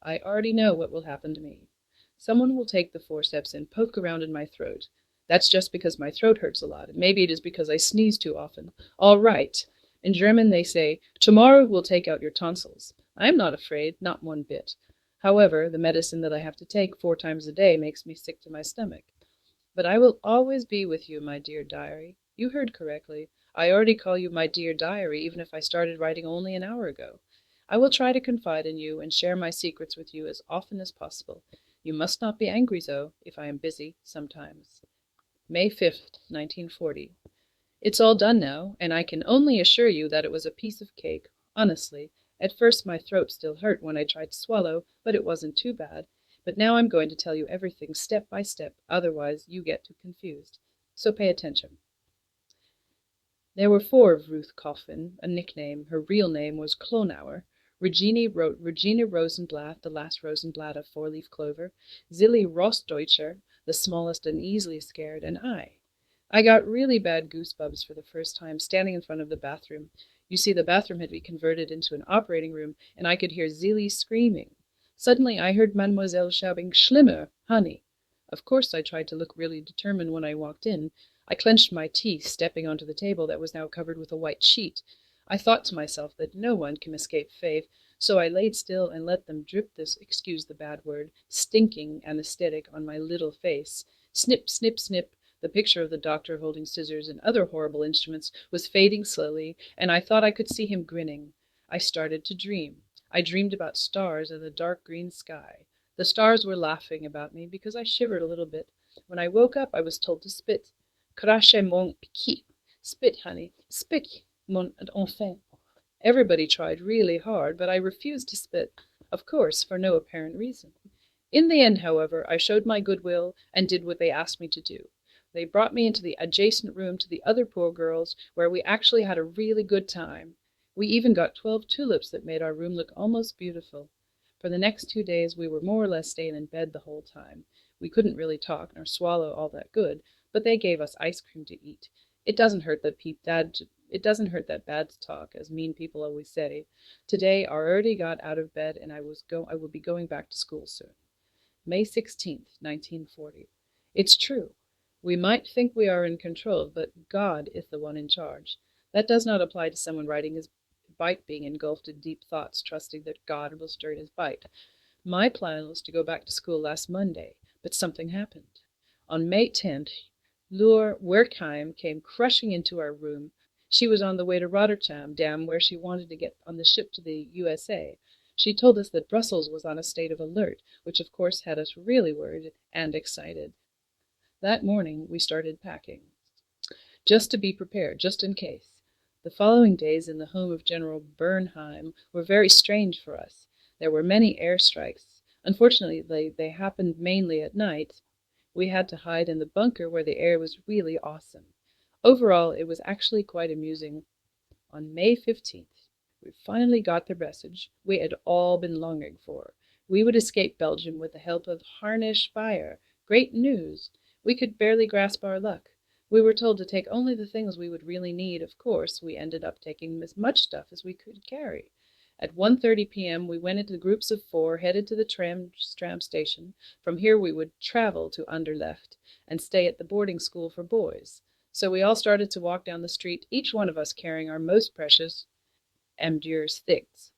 I already know what will happen to me. Someone will take the forceps and poke around in my throat. That's just because my throat hurts a lot, and maybe it is because I sneeze too often. All right. In German they say, tomorrow we'll take out your tonsils. I am not afraid, not one bit. However, the medicine that I have to take 4 times a day makes me sick to my stomach. But I will always be with you, my dear diary. You heard correctly. I already call you my dear diary, even if I started writing only an hour ago. I will try to confide in you and share my secrets with you as often as possible. You must not be angry, though, if I am busy sometimes. May 5th, 1940. It's all done now, and I can only assure you that it was a piece of cake, honestly. At first my throat still hurt when I tried to swallow, but it wasn't too bad. But now I'm going to tell you everything step by step, otherwise you get too confused. So pay attention. There were 4 of Ruth Coffin, a nickname. Her real name was Klonauer. Regina Rosenblatt, the last Rosenblatt of 4-leaf clover, Zilly Rostdeutscher, the smallest and easily scared, and I. I got really bad goosebumps for the first time standing in front of the bathroom. You see, the bathroom had been converted into an operating room, and I could hear Zilly screaming. Suddenly I heard Mademoiselle shouting, "Schlimmer, honey." Of course I tried to look really determined when I walked in. I clenched my teeth, stepping onto the table that was now covered with a white sheet. I thought to myself that no one can escape fate, so I laid still and let them drip this, excuse the bad word, stinking anesthetic on my little face. Snip, snip, snip. The picture of the doctor holding scissors and other horrible instruments was fading slowly, and I thought I could see him grinning. I started to dream. I dreamed about stars and the dark green sky. The stars were laughing about me because I shivered a little bit. When I woke up, I was told to spit. Crache mon piquet. Spit, honey. Spit, mon enfant. Everybody tried really hard, but I refused to spit, of course, for no apparent reason. In the end, however, I showed my goodwill and did what they asked me to do. They brought me into the adjacent room to the other poor girls, where we actually had a really good time. We even got 12 tulips that made our room look almost beautiful. For the next 2 days we were more or less staying in bed the whole time. We couldn't really talk nor swallow all that good, but they gave us ice cream to eat. It doesn't hurt that bad to talk, as mean people always say. Today I already got out of bed, and I will be going back to school soon. May 16th, 1940. It's true. We might think we are in control, but God is the one in charge. That does not apply to someone riding his bike being engulfed in deep thoughts, trusting that God will stir his bite. My plan was to go back to school last Monday, but something happened. On May 10th, Loer Werkheim came crushing into our room. She was on the way to Rotterdam, where she wanted to get on the ship to the USA. She told us that Brussels was on a state of alert, which of course had us really worried and excited. That morning we started packing, just to be prepared, just in case. The following days in the home of General Bernheim were very strange for us. There were many airstrikes. Unfortunately, they happened mainly at night. We had to hide in the bunker where the air was really awesome. Overall, it was actually quite amusing. On May 15th, we finally got the message we had all been longing for. We would escape Belgium with the help of Harnisch Fire. Great news! We could barely grasp our luck. We were told to take only the things we would really need. Of course, we ended up taking as much stuff as we could carry. At 1:30 p.m. we went into groups of 4, headed to the tram station. From here we would travel to Anderlecht and stay at the boarding school for boys. So we all started to walk down the street, each one of us carrying our most precious Amdur's things.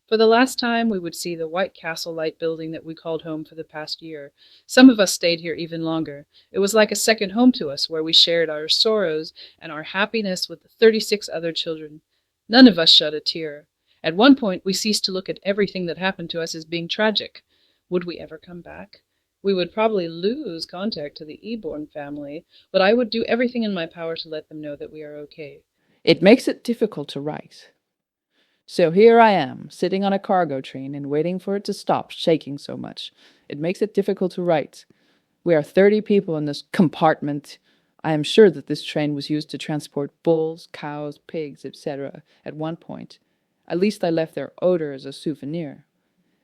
For the last time we would see the white castle-like building that we called home for the past year. Some of us stayed here even longer. It was like a second home to us, where we shared our sorrows and our happiness with the 36 other children. None of us shed a tear. At one point we ceased to look at everything that happened to us as being tragic. Would we ever come back? We would probably lose contact to the Eborn family, but I would do everything in my power to let them know that we are okay. It makes it difficult to write. So here I am, sitting on a cargo train and waiting for it to stop shaking so much. It makes it difficult to write. We are 30 people in this compartment. I am sure that this train was used to transport bulls, cows, pigs, etc. at one point. At least I left their odor as a souvenir.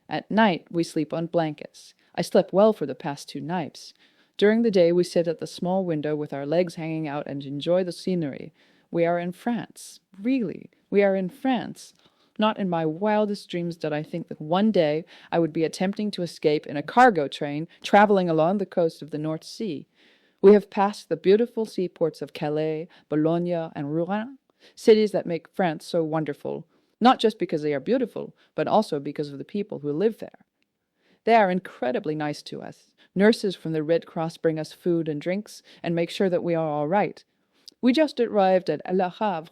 At night, we sleep on blankets. I slept well for the past 2 nights. During the day, we sit at the small window with our legs hanging out and enjoy the scenery. We are in France. Really, we are in France. Not in my wildest dreams did I think that one day I would be attempting to escape in a cargo train traveling along the coast of the North Sea. We have passed the beautiful seaports of Calais, Boulogne, and Rouen, cities that make France so wonderful, not just because they are beautiful, but also because of the people who live there. They are incredibly nice to us. Nurses from the Red Cross bring us food and drinks and make sure that we are all right. We just arrived at Le Havre.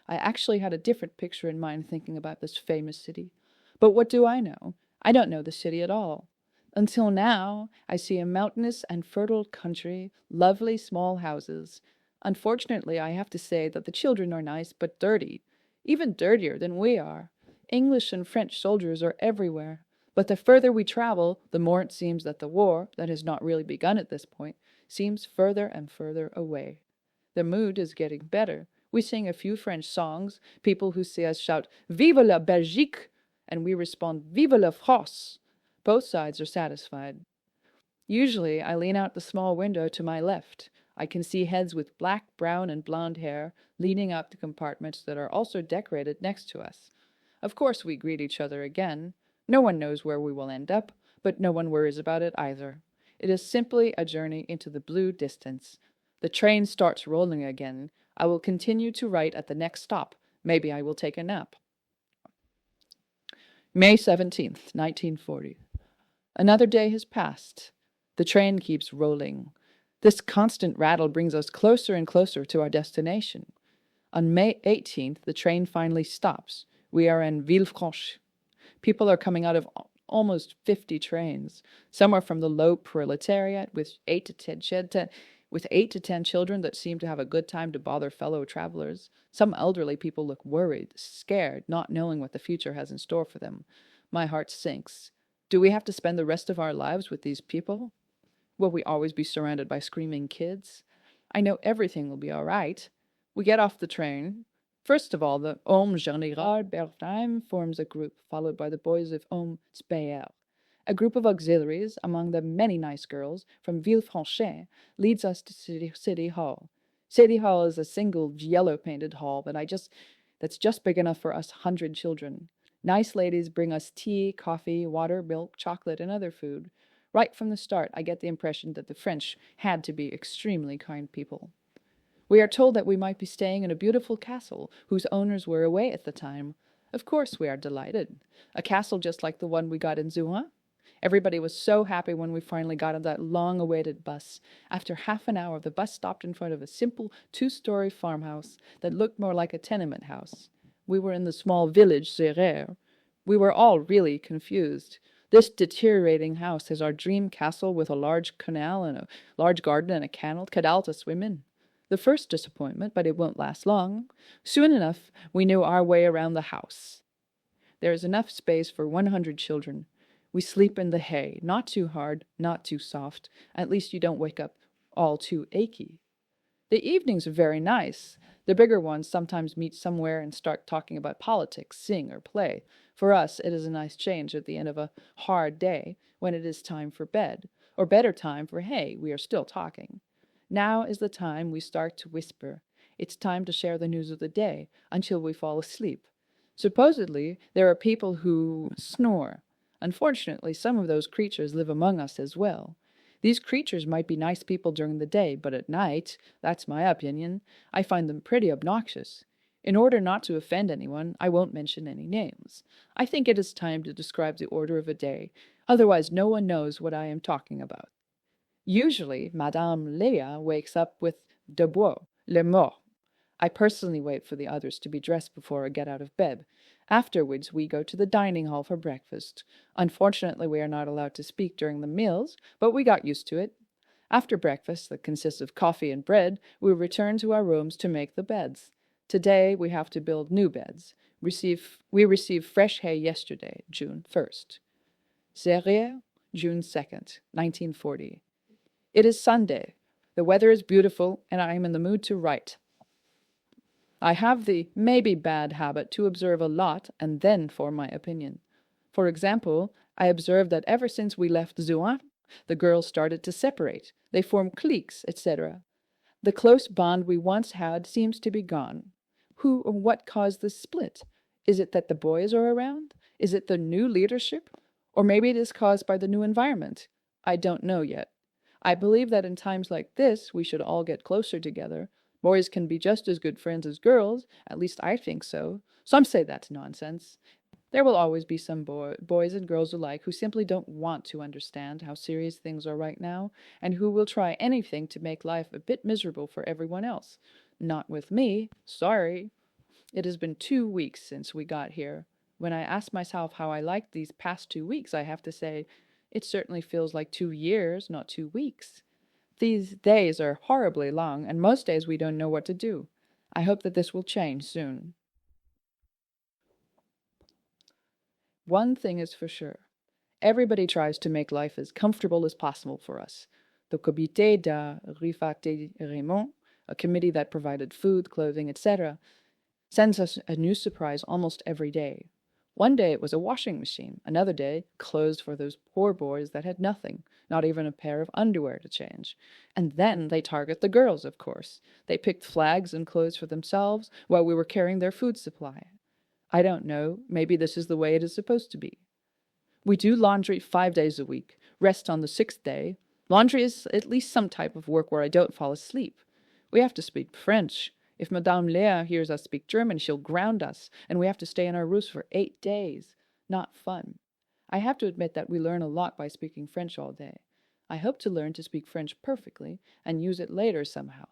I actually had a different picture in mind thinking about this famous city. But what do I know? I don't know the city at all. Until now, I see a mountainous and fertile country, lovely small houses. Unfortunately, I have to say that the children are nice but dirty, even dirtier than we are. English and French soldiers are everywhere. But the further we travel, the more it seems that the war, that has not really begun at this point, seems further and further away. The mood is getting better. We sing a few French songs. People who see us shout, "Vive la Belgique!" and we respond, "Vive la France!" Both sides are satisfied. Usually, I lean out the small window to my left. I can see heads with black, brown, and blonde hair leaning out the compartments that are also decorated next to us. Of course, we greet each other again. No one knows where we will end up, but no one worries about it either. It is simply a journey into the blue distance. The train starts rolling again. I will continue to write at the next stop. Maybe I will take a nap. May 17th, 1940. Another day has passed. The train keeps rolling. This constant rattle brings us closer and closer to our destination. On May 18th, the train finally stops. We are in Villefranche. People are coming out of almost 50 trains. Some are from the low proletariat with 8 to 10 children that seem to have a good time to bother fellow travelers. Some elderly people look worried, scared, not knowing what the future has in store for them. My heart sinks. Do we have to spend the rest of our lives with these people? Will we always be surrounded by screaming kids? I know everything will be all right. We get off the train. First of all, the Homme Général Bernheim forms a group, followed by the boys of Homme Speyer. A group of auxiliaries, among them many nice girls, from Villefranche, leads us to City Hall. City Hall is a single yellow-painted hall that's just big enough for us 100 children. Nice ladies bring us tea, coffee, water, milk, chocolate, and other food. Right from the start, I get the impression that the French had to be extremely kind people. We are told that we might be staying in a beautiful castle, whose owners were away at the time. Of course we are delighted. A castle just like the one we got in Zouan. Everybody was so happy when we finally got on that long-awaited bus. After half an hour, the bus stopped in front of a simple 2-story farmhouse that looked more like a tenement house. We were in the small village, Zérère. We were all really confused. This deteriorating house is our dream castle with a large canal and a large garden and a canal to swim in. The first disappointment, but it won't last long. Soon enough, we knew our way around the house. There is enough space for 100 children. We sleep in the hay, not too hard, not too soft. At least you don't wake up all too achy. The evenings are very nice. The bigger ones sometimes meet somewhere and start talking about politics, sing, or play. For us, it is a nice change at the end of a hard day, when it is time for bed, or better time for, hey, we are still talking. Now is the time we start to whisper. It's time to share the news of the day, until we fall asleep. Supposedly, there are people who snore. Unfortunately, some of those creatures live among us as well. These creatures might be nice people during the day, but at night, that's my opinion, I find them pretty obnoxious. In order not to offend anyone, I won't mention any names. I think it is time to describe the order of a day, otherwise no one knows what I am talking about. Usually, Madame Léa wakes up with Debout, Le Mort. I personally wait for the others to be dressed before I get out of bed. Afterwards, we go to the dining hall for breakfast. Unfortunately, we are not allowed to speak during the meals, but we got used to it. After breakfast, that consists of coffee and bread, we return to our rooms to make the beds. Today, we have to build new beds. We received fresh hay yesterday, June 1st. Zérère, June 2nd, 1940. It is Sunday. The weather is beautiful, and I am in the mood to write. I have the maybe bad habit to observe a lot and then form my opinion. For example, I observed that ever since we left Zouan, the girls started to separate. They form cliques, etc. The close bond we once had seems to be gone. Who or what caused this split? Is it that the boys are around? Is it the new leadership? Or maybe it is caused by the new environment? I don't know yet. I believe that in times like this, we should all get closer together. Boys can be just as good friends as girls, at least I think so. Some say that's nonsense. There will always be some boys and girls alike who simply don't want to understand how serious things are right now, and who will try anything to make life a bit miserable for everyone else. Not with me, sorry. It has been 2 weeks since we got here. When I ask myself how I liked these past 2 weeks, I have to say, it certainly feels like 2 years, not 2 weeks. These days are horribly long, and most days we don't know what to do. I hope that this will change soon. One thing is for sure. Everybody tries to make life as comfortable as possible for us. The Comité de Réfactérement, a committee that provided food, clothing, etc., sends us a new surprise almost every day. One day it was a washing machine, another day clothes for those poor boys that had nothing, not even a pair of underwear to change. And then they target the girls, of course. They picked flags and clothes for themselves while we were carrying their food supply. I don't know, maybe this is the way it is supposed to be. We do laundry 5 days a week, rest on the 6th day. Laundry is at least some type of work where I don't fall asleep. We have to speak French. If Madame Lea hears us speak German, she'll ground us, and we have to stay in our roofs for 8 days. Not fun. I have to admit that we learn a lot by speaking French all day. I hope to learn to speak French perfectly and use it later somehow.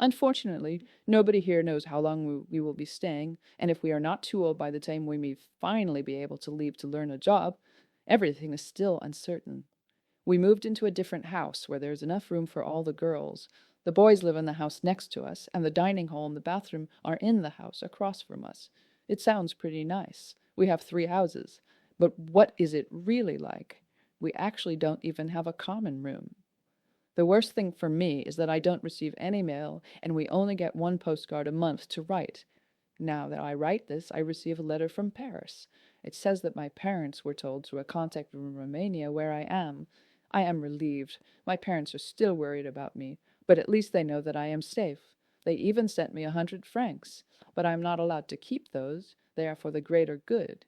Unfortunately, nobody here knows how long we will be staying, and if we are not too old by the time we may finally be able to leave to learn a job, everything is still uncertain. We moved into a different house where there is enough room for all the girls. The boys live in the house next to us, and the dining hall and the bathroom are in the house across from us. It sounds pretty nice. We have 3 houses. But what is it really like? We actually don't even have a common room. The worst thing for me is that I don't receive any mail, and we only get 1 postcard a month to write. Now that I write this, I receive a letter from Paris. It says that my parents were told through a contact in Romania where I am. I am relieved. My parents are still worried about me, but at least they know that I am safe. They even sent me 100 francs, but I am not allowed to keep those. They are for the greater good.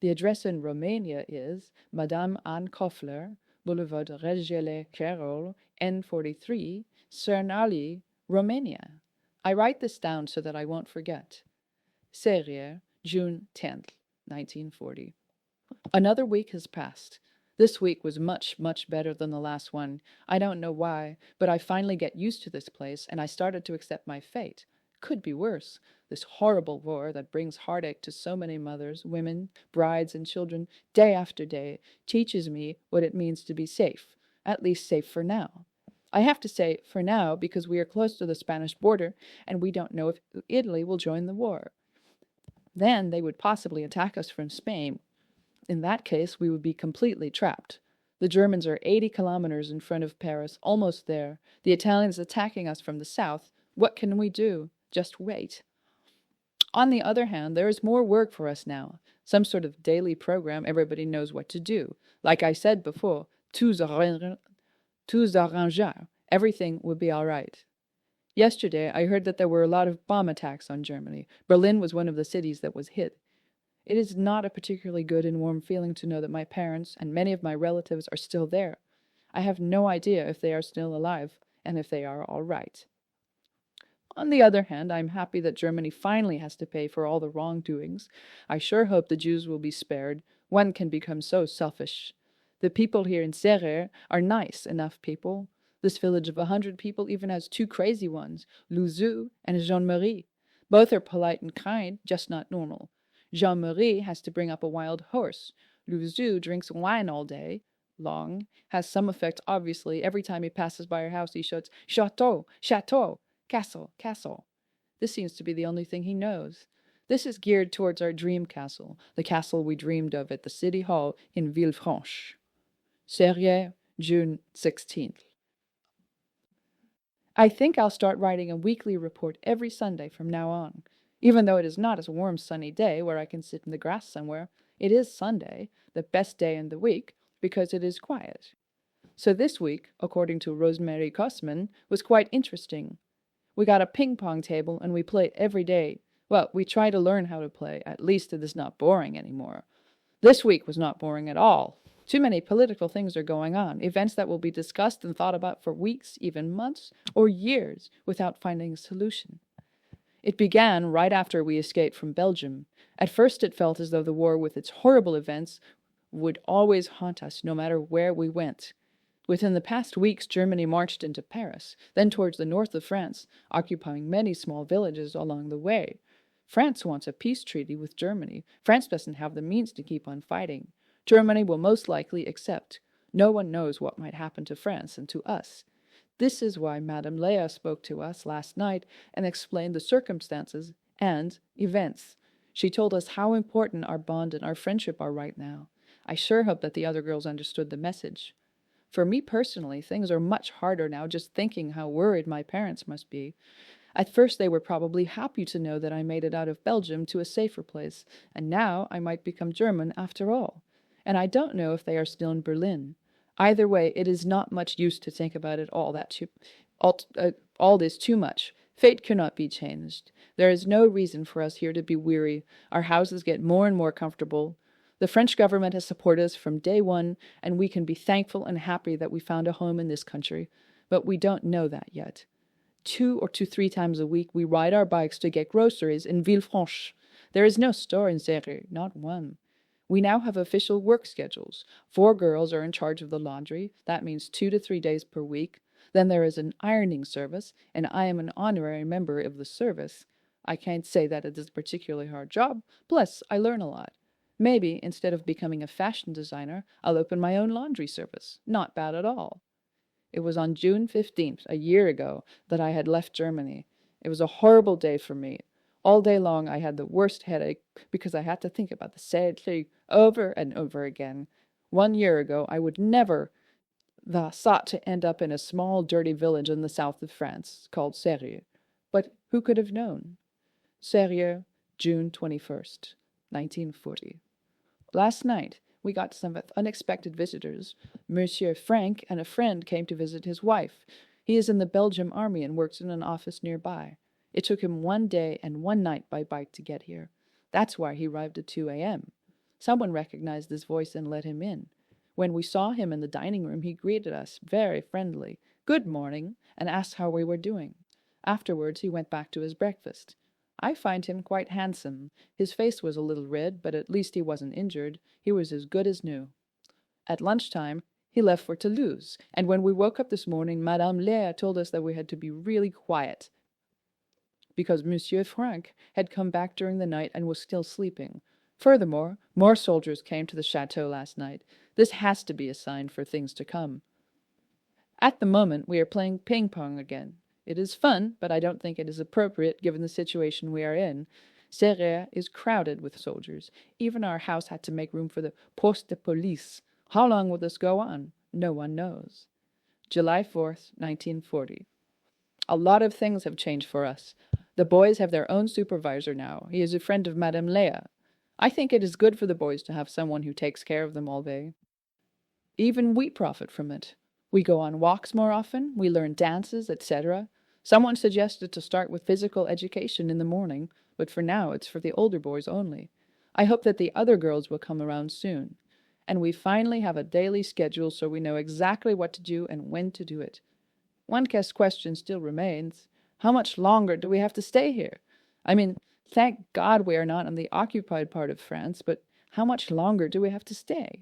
The address in Romania is Madame Anne Koffler, Boulevard Regele Carol, N43, Cernali, Romania. I write this down so that I won't forget. Serrières, June 10th, 1940. Another week has passed. This week was much, much better than the last one. I don't know why, but I finally get used to this place, and I started to accept my fate. Could be worse. This horrible war that brings heartache to so many mothers, women, brides, and children, day after day, teaches me what it means to be safe, at least safe for now. I have to say for now because we are close to the Spanish border, and we don't know if Italy will join the war. Then they would possibly attack us from Spain. In that case, we would be completely trapped. The Germans are 80 kilometers in front of Paris, almost there. The Italians attacking us from the south. What can we do? Just wait. On the other hand, there is more work for us now. Some sort of daily program everybody knows what to do. Like I said before, tout s'arrangera. Everything would be all right. Yesterday, I heard that there were a lot of bomb attacks on Germany. Berlin was one of the cities that was hit. It is not a particularly good and warm feeling to know that my parents and many of my relatives are still there. I have no idea if they are still alive and if they are all right. On the other hand, I'm happy that Germany finally has to pay for all the wrongdoings. I sure hope the Jews will be spared. One can become so selfish. The people here in Serrières are nice enough people. This village of 100 people even has 2 crazy ones, Louzou and Jean-Marie. Both are polite and kind, just not normal. Jean-Marie has to bring up a wild horse. Louzou drinks wine all day long, has some effect, obviously. Every time he passes by our house, he shouts, "Chateau! Chateau! Castle! Castle!" This seems to be the only thing he knows. This is geared towards our dream castle, the castle we dreamed of at the City Hall in Villefranche. Serrières, June 16th. I think I'll start writing a weekly report every Sunday from now on. Even though it is not a warm, sunny day where I can sit in the grass somewhere, it is Sunday, the best day in the week, because it is quiet. So this week, according to Rosemary Kosman, was quite interesting. We got a ping-pong table and we played every day. Well, we try to learn how to play. At least it is not boring anymore. This week was not boring at all. Too many political things are going on, events that will be discussed and thought about for weeks, even months, or years, without finding a solution. It began right after we escaped from Belgium. At first it felt as though the war with its horrible events would always haunt us, no matter where we went. Within the past weeks, Germany marched into Paris, then towards the north of France, occupying many small villages along the way. France wants a peace treaty with Germany. France doesn't have the means to keep on fighting. Germany will most likely accept. No one knows what might happen to France and to us. This is why Madame Leah spoke to us last night and explained the circumstances and events. She told us how important our bond and our friendship are right now. I sure hope that the other girls understood the message. For me personally, things are much harder now just thinking how worried my parents must be. At first they were probably happy to know that I made it out of Belgium to a safer place, and now I might become German after all. And I don't know if they are still in Berlin. Either way, it is not much use to think about it all this too much. Fate cannot be changed. There is no reason for us here to be weary. Our houses get more and more comfortable. The French government has supported us from day one, and we can be thankful and happy that we found a home in this country. But we don't know that yet. 2 or 3 times a week we ride our bikes to get groceries in Villefranche. There is no store in Serré, not one. We now have official work schedules. 4 girls are in charge of the laundry. That means 2 to 3 days per week. Then there is an ironing service, and I am an honorary member of the service. I can't say that it is a particularly hard job, plus I learn a lot. Maybe, instead of becoming a fashion designer, I'll open my own laundry service. Not bad at all. It was on June 15th, a year ago, that I had left Germany. It was a horrible day for me. All day long I had the worst headache because I had to think about the sad thing over and over again. 1 year ago I would never have thought to end up in a small, dirty village in the south of France called Serrieux. But who could have known? Serrieux, June 21st, 1940. Last night we got some unexpected visitors. Monsieur Frank and a friend came to visit his wife. He is in the Belgian army and works in an office nearby. It took him 1 day and 1 night by bike to get here. That's why he arrived at 2 a.m. Someone recognized his voice and let him in. When we saw him in the dining room, he greeted us, very friendly, "Good morning," and asked how we were doing. Afterwards, he went back to his breakfast. I find him quite handsome. His face was a little red, but at least he wasn't injured. He was as good as new. At lunchtime, he left for Toulouse, and when we woke up this morning, Madame Leah told us that we had to be really quiet, because Monsieur Frank had come back during the night and was still sleeping. Furthermore, more soldiers came to the chateau last night. This has to be a sign for things to come. At the moment, we are playing ping-pong again. It is fun, but I don't think it is appropriate given the situation we are in. Serré is crowded with soldiers. Even our house had to make room for the poste de police. How long will this go on? No one knows. July 4th, 1940. A lot of things have changed for us. The boys have their own supervisor now. He is a friend of Madame Leah. I think it is good for the boys to have someone who takes care of them all day. Even we profit from it. We go on walks more often, we learn dances, etc. Someone suggested to start with physical education in the morning, but for now it's for the older boys only. I hope that the other girls will come around soon. And we finally have a daily schedule so we know exactly what to do and when to do it. One question still remains. How much longer do we have to stay here? I mean, thank God we are not in the occupied part of France, but how much longer do we have to stay?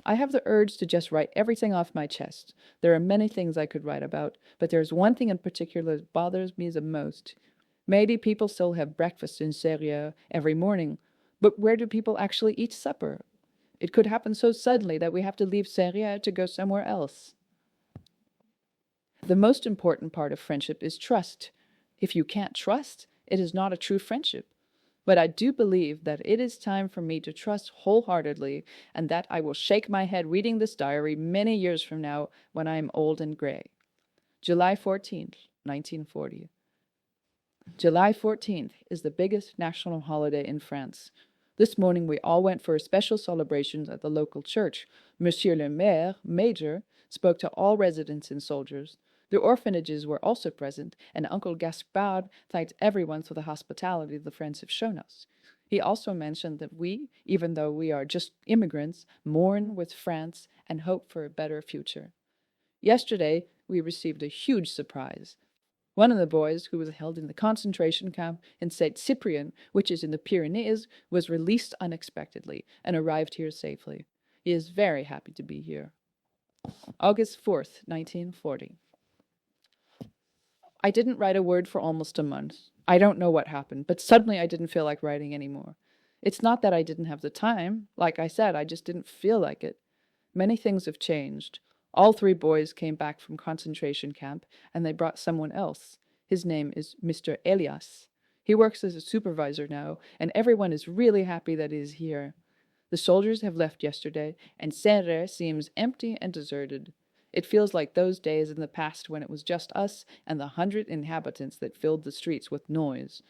I have the urge to just write everything off my chest. There are many things I could write about, but there's one thing in particular that bothers me the most. Maybe people still have breakfast in Serreux every morning, but where do people actually eat supper? It could happen so suddenly that we have to leave Serreux to go somewhere else. The most important part of friendship is trust. If you can't trust, it is not a true friendship. But I do believe that it is time for me to trust wholeheartedly, and that I will shake my head reading this diary many years from now when I am old and gray. July 14th, 1940. July 14th is the biggest national holiday in France. This morning we all went for a special celebration at the local church. Monsieur le Maire, Major, spoke to all residents and soldiers. The orphanages were also present, and Uncle Gaspard thanked everyone for the hospitality the friends have shown us. He also mentioned that we, even though we are just immigrants, mourn with France and hope for a better future. Yesterday, we received a huge surprise. One of the boys, who was held in the concentration camp in St. Cyprien, which is in the Pyrenees, was released unexpectedly and arrived here safely. He is very happy to be here. August 4th, 1940. I didn't write a word for almost a month. I don't know what happened, but suddenly I didn't feel like writing anymore. It's not that I didn't have the time. Like I said, I just didn't feel like it. Many things have changed. All 3 boys came back from concentration camp, and they brought someone else. His name is Mr. Elias. He works as a supervisor now, and everyone is really happy that he is here. The soldiers have left yesterday, and Saint-Ré seems empty and deserted. It feels like those days in the past when it was just us and the 100 inhabitants that filled the streets with noise.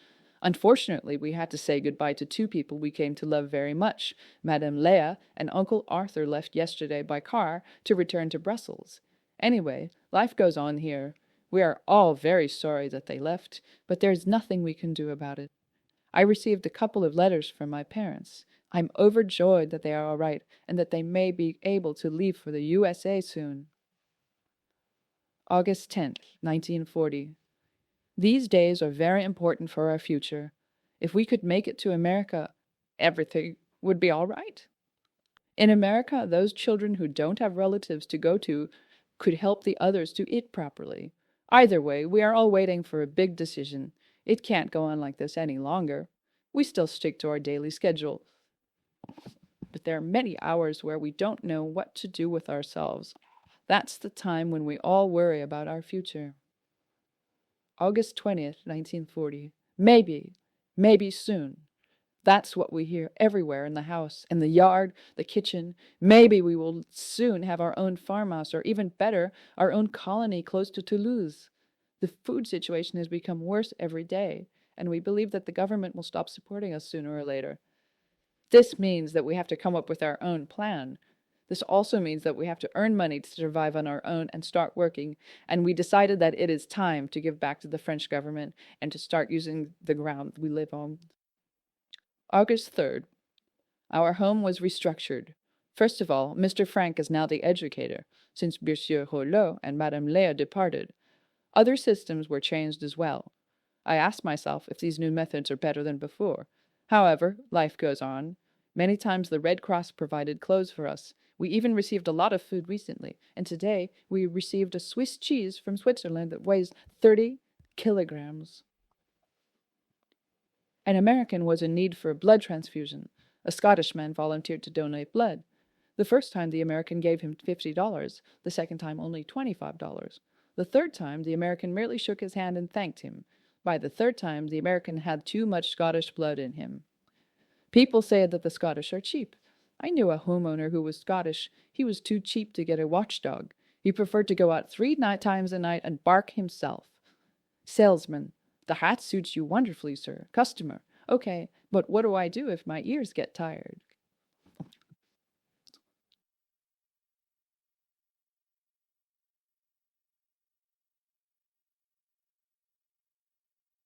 Unfortunately, we had to say goodbye to 2 people we came to love very much. Madame Leah and Uncle Arthur left yesterday by car to return to Brussels. Anyway, life goes on here. We are all very sorry that they left, but there's nothing we can do about it. I received a couple of letters from my parents. I'm overjoyed that they are all right and that they may be able to leave for the USA soon. August 10th, 1940. These days are very important for our future. If we could make it to America, everything would be all right. In America, those children who don't have relatives to go to could help the others to eat properly. Either way, we are all waiting for a big decision. It can't go on like this any longer. We still stick to our daily schedule. But there are many hours where we don't know what to do with ourselves. That's the time when we all worry about our future. August 20th, 1940. Maybe soon. That's what we hear everywhere in the house, in the yard, the kitchen. Maybe we will soon have our own farmhouse, or even better, our own colony close to Toulouse. The food situation has become worse every day, and we believe that the government will stop supporting us sooner or later. This means that we have to come up with our own plan. This also means that we have to earn money to survive on our own and start working, and we decided that it is time to give back to the French government and to start using the ground we live on. August 3rd. Our home was restructured. First of all, Mr. Frank is now the educator, since Monsieur Rouleau and Madame Leah departed. Other systems were changed as well. I asked myself if these new methods are better than before. However, life goes on. Many times the Red Cross provided clothes for us. We even received a lot of food recently, and today we received a Swiss cheese from Switzerland that weighs 30 kilograms. An American was in need for a blood transfusion. A Scottish man volunteered to donate blood. The first time the American gave him $50, the second time only $25. The third time the American merely shook his hand and thanked him. By the third time the American had too much Scottish blood in him. People say that the Scottish are cheap. I knew a homeowner who was Scottish. He was too cheap to get a watchdog. He preferred to go out 3 times a night and bark himself. Salesman: the hat suits you wonderfully, sir. Customer: okay, but what do I do if my ears get tired?